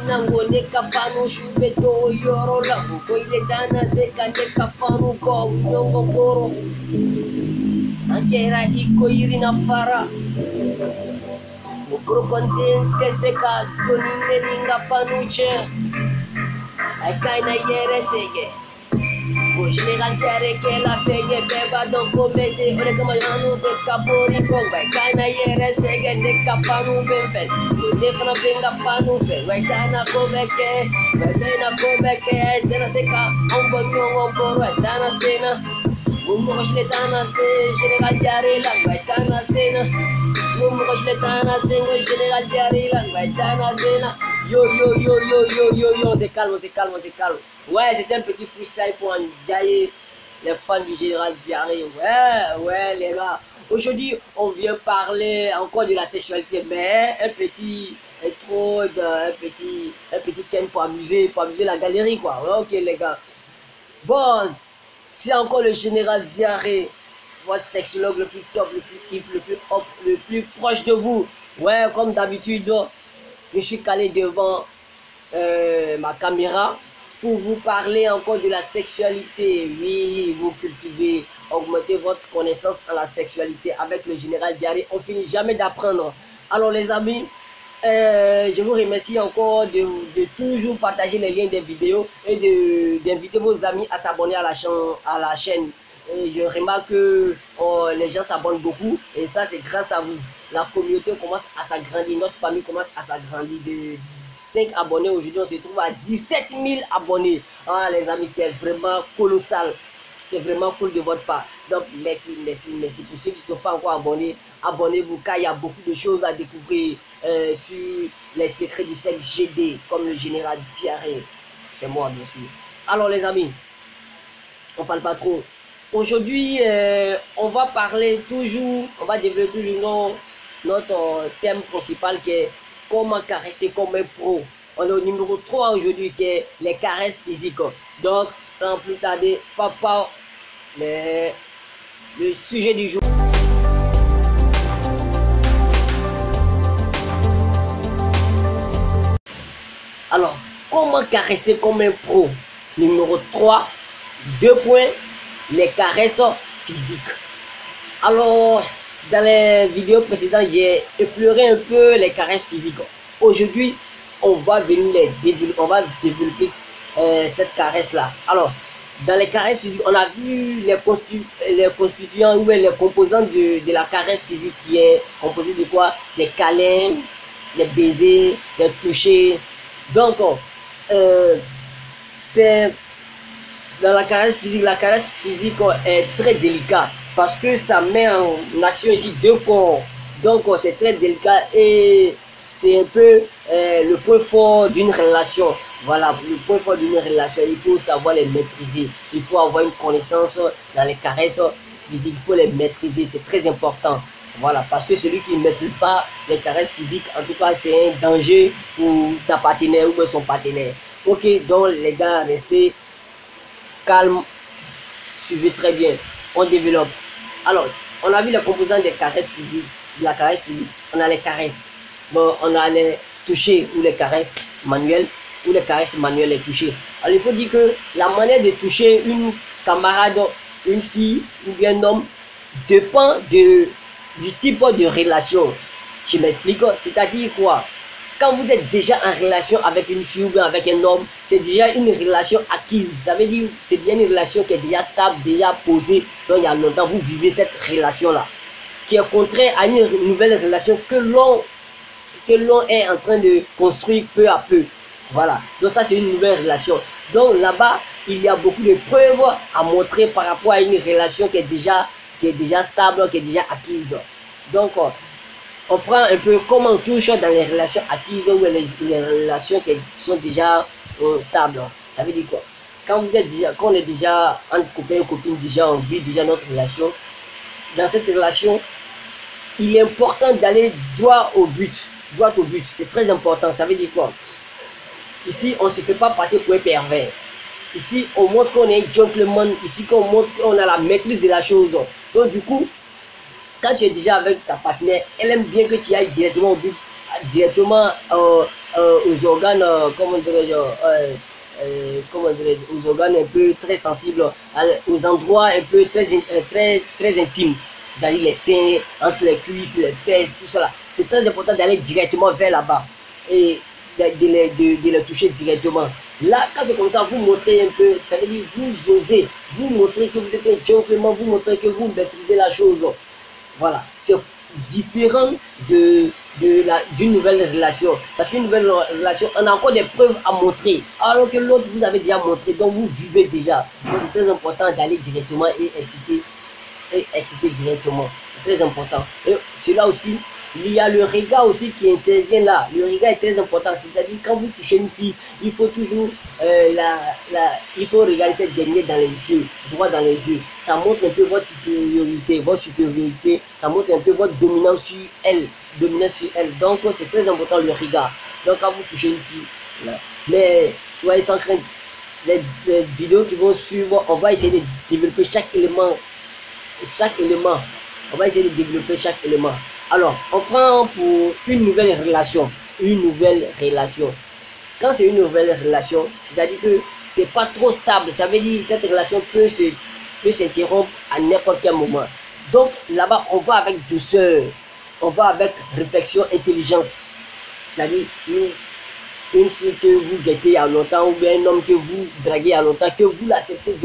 nango ne kafano shubeto yoro la foile dana seka ne kafano go nyongo boro ankera iko irina fara mukro kontente seka tonine ninga panuche akaina yere sege au général Diaré qu'elle a fait des bébés donc comme c'est on est comme un nous de capori conga kana yere sege de kapanu benfen de fana benga panu fe right dana komeke dana komeke dana seka on bonyo on boro dana sena Mumo shletana se général Diaré la right dana sena Mumo shletana se général Diaré la right dana sena Yo, c'est calme, c'est calme, c'est calme. Ouais, c'était un petit freestyle pour enjailler les fans du général Diaré. Ouais, les gars. Aujourd'hui, on vient parler encore de la sexualité, mais un petit intro, un petit thème pour amuser la galerie, quoi. Ok, les gars. Bon, c'est encore le général Diaré, votre sexologue le plus top, le plus hip, le plus proche de vous. Ouais, comme d'habitude. Je suis calé devant ma caméra pour vous parler encore de la sexualité. Oui, vous cultivez, augmentez votre connaissance en la sexualité avec le général Diaré. On finit jamais d'apprendre. Alors les amis, je vous remercie encore de toujours partager les liens des vidéos et d'inviter vos amis à s'abonner à la chaîne. Et je remarque que les gens s'abonnent beaucoup et ça c'est grâce à vous. La communauté commence à s'agrandir, notre famille commence à s'agrandir. De 5 abonnés aujourd'hui, on se trouve à 17 000 abonnés. Ah les amis, c'est vraiment colossal. C'est vraiment cool de votre part. Donc merci. Pour ceux qui ne sont pas encore abonnés, abonnez-vous car il y a beaucoup de choses à découvrir sur les secrets du sexe GD, comme le général Diaré. C'est moi bien sûr. Alors les amis, on parle pas trop. Aujourd'hui, on va développer toujours notre thème principal qui est comment caresser comme un pro. On est au numéro 3 aujourd'hui qui est les caresses physiques. Donc, sans plus tarder, papa, le sujet du jour. Alors, comment caresser comme un pro? Numéro 3, 2 points. Les caresses physiques. Alors, dans les vidéos précédentes, j'ai effleuré un peu les caresses physiques. Aujourd'hui, on va développer cette caresse-là. Alors, dans les caresses physiques, on a vu les constituants ou les composants de la caresse physique qui est composée de quoi? Des câlins, des baisers, des touchés. Donc, c'est... Dans la caresse physique est très délicat parce que ça met en action ici 2 corps. Donc c'est très délicat et c'est un peu le point fort d'une relation. Voilà, le point fort d'une relation, il faut savoir les maîtriser. Il faut avoir une connaissance dans les caresses physiques, il faut les maîtriser, c'est très important. Voilà, parce que celui qui ne maîtrise pas les caresses physiques, en tout cas c'est un danger pour sa partenaire ou son partenaire. Ok, donc les gars, restez calme, suivez très bien, on développe. Alors, on a vu les composants des caresses physiques, de la caresse physique. On a les caresses, bon, on a les touchés ou les caresses manuelles, ou les caresses manuelles et touchées. Alors, il faut dire que la manière de toucher une camarade, une fille ou bien un homme dépend du type de relation. Je m'explique, c'est-à-dire quoi? Quand vous êtes déjà en relation avec une fille ou bien avec un homme, c'est déjà une relation acquise. Ça veut dire c'est bien une relation qui est déjà stable, déjà posée. Donc il y a longtemps, vous vivez cette relation-là. Qui est contraire à une nouvelle relation que l'on est en train de construire peu à peu. Voilà. Donc ça, c'est une nouvelle relation. Donc là-bas, il y a beaucoup de preuves à montrer par rapport à une relation qui est déjà stable, qui est déjà acquise. Donc, on prend un peu comment on touche dans les relations acquises ou les relations qui sont déjà stables. Ça veut dire quoi? Quand on est déjà entre copain et copine, déjà on vit déjà notre relation. Dans cette relation, il est important d'aller droit au but. C'est très important. Ça veut dire quoi? Ici, on ne se fait pas passer pour un pervers. Ici, on montre qu'on est un gentleman. Ici, on montre qu'on a la maîtrise de la chose. Donc, du coup, quand tu es déjà avec ta partenaire, elle aime bien que tu ailles directement au but, directement aux organes, aux organes un peu très sensibles, aux endroits un peu très intimes, c'est-à-dire les seins, entre les cuisses, les fesses, tout ça. C'est très important d'aller directement vers là-bas et de les toucher directement. Là, quand c'est comme ça, vous montrez un peu, ça veut dire vous osez, vous montrez que vous êtes un gentleman, vous montrez que vous maîtrisez la chose. Voilà, c'est différent d'une nouvelle relation. Parce qu'une nouvelle relation, on a encore des preuves à montrer. Alors que l'autre, vous avez déjà montré, donc vous vivez déjà. Donc c'est très important d'aller directement et exciter directement. C'est très important. Et cela aussi, il y a le regard aussi qui intervient là. Le regard est très important. C'est-à-dire quand vous touchez une fille, il faut toujours il faut regarder cette dernière dans les yeux, droit dans les yeux. Ça montre un peu votre supériorité, ça montre un peu votre dominance sur elle. Donc c'est très important le regard. Donc quand vous touchez une fille, là. Mais soyez sans crainte. Les vidéos qui vont suivre, on va essayer de développer chaque élément. On va essayer de développer chaque élément. Alors, on prend pour une nouvelle relation. Quand c'est une nouvelle relation, c'est-à-dire que c'est pas trop stable. Ça veut dire que cette relation peut s'interrompre à n'importe quel moment. Donc là-bas, on va avec douceur. On va avec réflexion, intelligence. C'est-à-dire une fille que vous guettez il y a longtemps, ou bien un homme que vous draguez il y a longtemps, que vous l'acceptez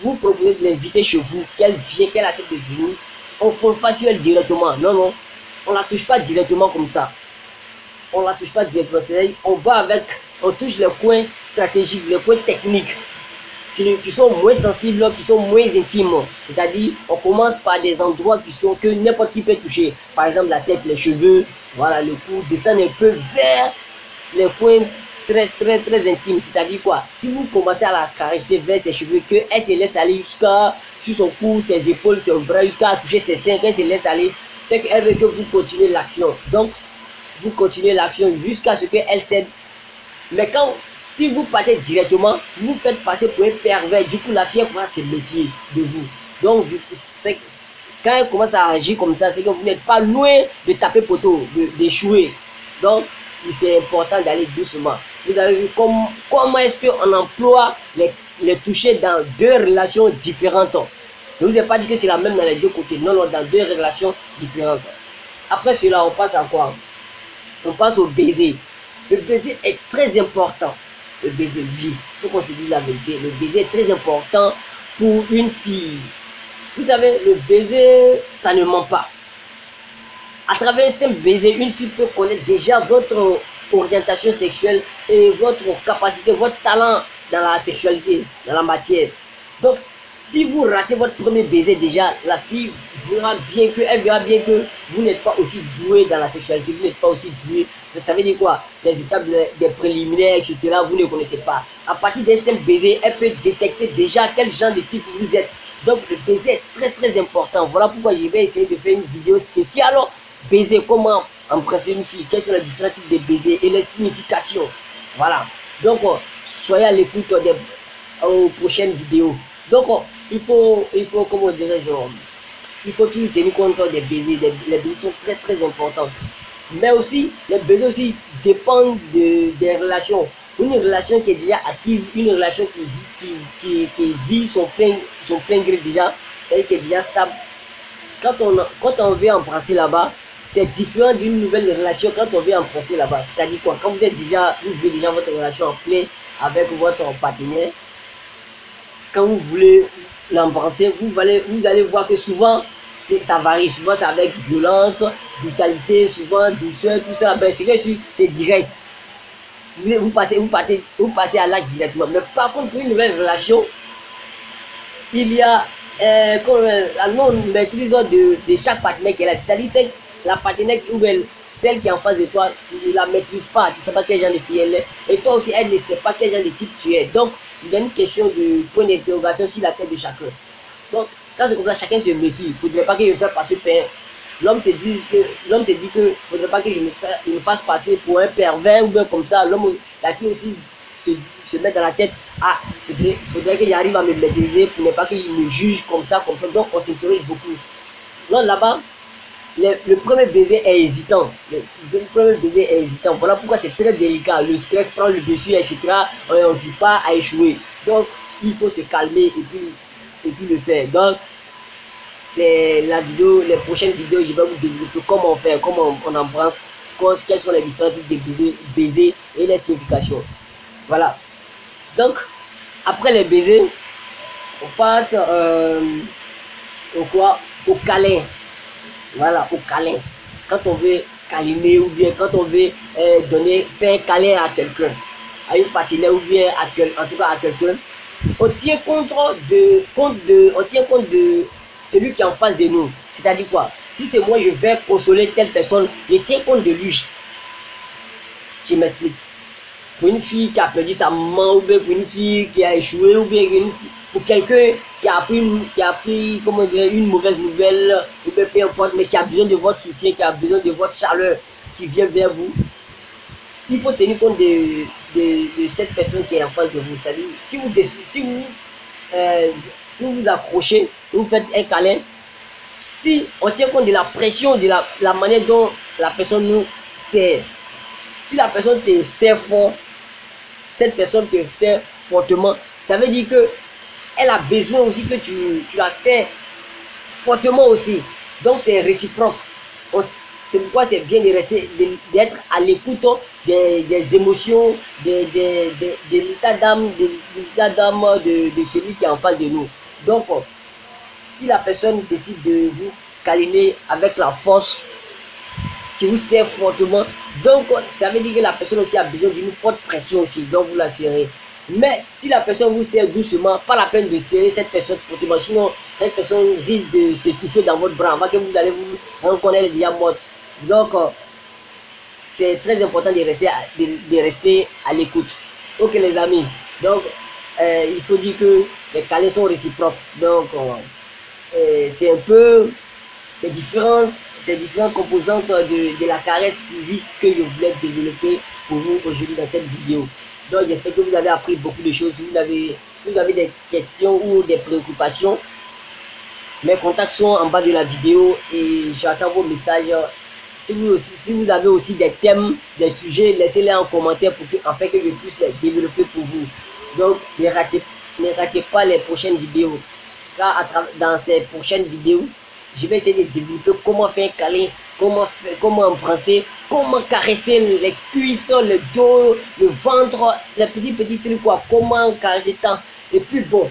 vous proposez de l'inviter chez vous, qu'elle vienne, qu'elle accepte de venir. On ne fonce pas sur elle directement. Non, non. On ne la touche pas directement comme ça. On ne la touche pas directement. C'est-à-dire, on touche les coins stratégiques, les coins techniques qui sont moins sensibles, qui sont moins intimes. C'est-à-dire, on commence par des endroits que n'importe qui peut toucher. Par exemple, la tête, les cheveux, voilà, le cou, descendre un peu vers les coins très intime. C'est-à-dire quoi? Si vous commencez à la caresser vers ses cheveux, qu'elle se laisse aller jusqu'à sur son cou, ses épaules, ses bras, jusqu'à toucher ses seins, qu'elle se laisse aller, c'est qu'elle veut que vous continuez l'action. Donc vous continuez l'action jusqu'à ce qu'elle cède. Mais si vous partez directement, vous faites passer pour un pervers. Du coup la fille commence à se méfier de vous. Donc du coup, quand elle commence à agir comme ça, c'est que vous n'êtes pas loin de taper poteau, d'échouer. Donc c'est important d'aller doucement. Vous avez vu comment est-ce qu'on emploie les toucher dans deux relations différentes. Je ne vous ai pas dit que c'est la même dans les deux côtés. Non, non, dans deux relations différentes. Après cela, on passe à quoi? On passe au baiser. Le baiser est très important. Le baiser, oui, il faut qu'on se dise la vérité. Le baiser est très important pour une fille. Vous savez, le baiser, ça ne ment pas. À travers un simple baiser, une fille peut connaître déjà votre orientation sexuelle et votre capacité, votre talent dans la sexualité, dans la matière. Donc, si vous ratez votre premier baiser déjà, la fille verra bien que vous n'êtes pas aussi doué dans la sexualité, vous n'êtes pas aussi doué. Ça veut dire quoi? Les étapes des préliminaires, etc., vous ne connaissez pas. À partir d'un simple baiser, elle peut détecter déjà quel genre de type vous êtes. Donc, le baiser est très important. Voilà pourquoi je vais essayer de faire une vidéo spéciale. Baiser, comment embrasser une fille, quels sont les différents types de baisers et les significations. Voilà. Donc, soyez à l'écoute aux prochaines vidéos. Donc, il faut comment dirais-je, il faut toujours tenir compte des baisers. Les baisers sont très importants. Mais aussi, les baisers aussi dépendent des relations. Une relation qui est déjà acquise, une relation qui vit son plein gré déjà, et qui est déjà stable. Quand on veut embrasser là-bas, c'est différent d'une nouvelle relation quand on veut embrasser là-bas. C'est-à-dire quoi? Quand vous vivez déjà votre relation en plein avec votre partenaire, quand vous voulez l'embrasser, vous allez voir que souvent, ça varie. Souvent, c'est avec violence, brutalité, souvent douceur, tout ça. Ben, c'est direct. Vous passez à l'acte directement. Mais par contre, pour une nouvelle relation, il y a la non-maîtrise de chaque partenaire qui est là. C'est-à-dire la partenaire ou celle qui est en face de toi, tu ne la maîtrises pas, tu ne sais pas quel genre de fille elle est. Et toi aussi, elle ne sait pas quel genre de type tu es. Donc, il y a une question de point d'interrogation sur la tête de chacun. Donc, quand c'est comme ça, chacun se méfie. Il ne faudrait pas que je me fasse passer pour l'homme se dit que il ne faudrait pas que je me fasse passer pour un pervers ou bien comme ça. La fille aussi se met dans la tête, ah, il faudrait que j'arrive à me maîtriser pour ne pas qu'il me juge comme ça. Donc on s'interroge beaucoup. Donc là-bas, le premier baiser est hésitant. Le premier baiser est hésitant. Voilà pourquoi c'est très délicat. Le stress prend le dessus, etc. On ne dit pas à échouer. Donc, il faut se calmer et puis le faire. Donc, les prochaines vidéos, je vais vous développer comment on fait, comment on embrasse, quels sont les différents types de baisers et les significations. Voilà. Donc, après les baisers, on passe au câlin. Voilà, au câlin. Quand on veut câliner ou bien quand on veut faire un câlin à quelqu'un, à une partenaire ou bien en tout cas à quelqu'un, on tient compte de celui qui est en face de nous. C'est-à-dire quoi? Si c'est moi, je vais consoler telle personne, je tiens compte de lui. Je m'explique. Pour une fille qui a perdu sa maman, ou bien pour une fille qui a échoué, ou bien pour quelqu'un qui a pris comment dire, une mauvaise nouvelle, ou bien peu importe, mais qui a besoin de votre soutien, qui a besoin de votre chaleur, qui vient vers vous, il faut tenir compte de cette personne qui est en face de vous. C'est-à-dire, si vous vous accrochez, vous faites un câlin, si on tient compte de la pression, de la manière dont la personne nous serre, si la personne te serre fort, cette personne te serre fortement, ça veut dire que elle a besoin aussi que tu la serres fortement aussi. Donc c'est réciproque. C'est pourquoi c'est bien d'être à l'écoute des émotions, de l'état d'âme de celui qui est en face de nous. Donc, si la personne décide de vous câliner avec la force, qui vous serre fortement, donc ça veut dire que la personne aussi a besoin d'une forte pression aussi, donc vous la serrez. Mais si la personne vous serre doucement, pas la peine de serrer cette personne fortement, sinon cette personne risque de s'étouffer dans votre bras, avant que vous allez vous rendre compte qu'elle est déjà morte. Donc c'est très important de rester à l'écoute. Ok les amis, donc il faut dire que les câlins sont réciproques, donc c'est différentes composantes de la caresse physique que je voulais développer pour vous aujourd'hui dans cette vidéo. Donc j'espère que vous avez appris beaucoup de choses. Si vous avez des questions ou des préoccupations, mes contacts sont en bas de la vidéo et j'attends vos messages. Si vous avez aussi des thèmes, des sujets, laissez-les en commentaire afin que je puisse les développer pour vous. Donc ne ratez pas les prochaines vidéos, car dans ces prochaines vidéos, je vais essayer de développer comment faire un câlin, comment embrasser, comment caresser les cuisses, le dos, le ventre, les petits trucs quoi, comment caresser tant. Et puis bon,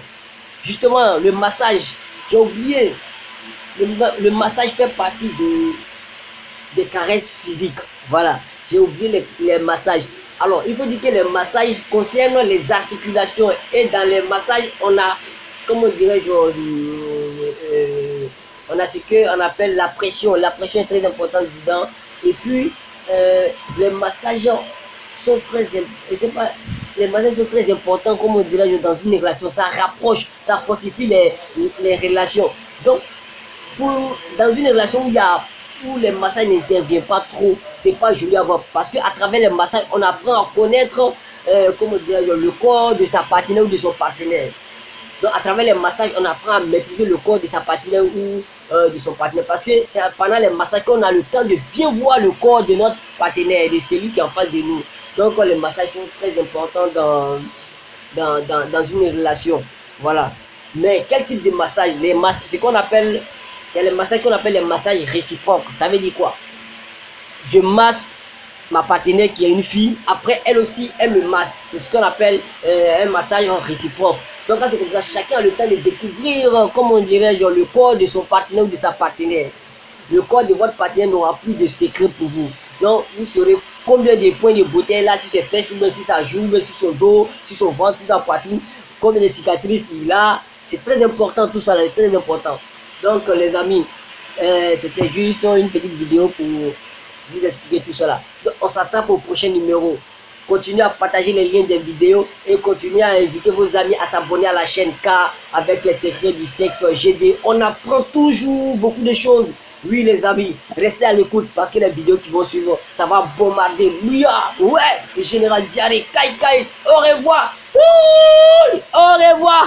justement le massage, j'ai oublié, le massage fait partie des caresses physiques. Voilà, j'ai oublié les massages. Alors il faut dire que les massages concernent les articulations, et dans les massages on a, comment dirais-je, on a ce qu'on appelle la pression. La pression est très importante dedans. Et puis, les massages sont très importants, comme on dirait, dans une relation. Ça rapproche, ça fortifie les relations. Donc, dans une relation où les massages n'interviennent pas trop, c'est pas joli à voir. Parce qu'à travers les massages, on apprend à connaître comment dire, le corps de sa partenaire ou de son partenaire. Donc à travers les massages, on apprend à maîtriser le corps de sa partenaire ou de son partenaire. Parce que c'est pendant les massages qu'on a le temps de bien voir le corps de notre partenaire, de celui qui est en face de nous. Donc les massages sont très importants dans une relation. Voilà. Mais quel type de massage? C'est qu'on appelle, il y a les massages qu'on appelle les massages réciproques. Ça veut dire quoi? Je masse ma partenaire qui est une fille, après elle aussi elle me masse. C'est ce qu'on appelle un massage réciproque. Donc là c'est comme ça, chacun a le temps de découvrir, comme on dirait, genre, le corps de son partenaire ou de sa partenaire. Le corps de votre partenaire n'aura plus de secret pour vous. Donc vous saurez combien de points de beauté là, si c'est fesses, si ça joue, si son dos, si son ventre, si sa poitrine, combien de cicatrices il a. C'est très important, tout ça c'est très important. Donc les amis, c'était juste une petite vidéo pour vous expliquer tout cela. Donc on s'attrape au prochain numéro. Continuez à partager les liens des vidéos et continuez à inviter vos amis à s'abonner à la chaîne, car avec les secrets du sexe GD, on apprend toujours beaucoup de choses. Oui les amis, restez à l'écoute parce que les vidéos qui vont suivre, ça va bombarder. Mia, ouais, le général Diaré, Kai Kai, au revoir. Ouh, au revoir.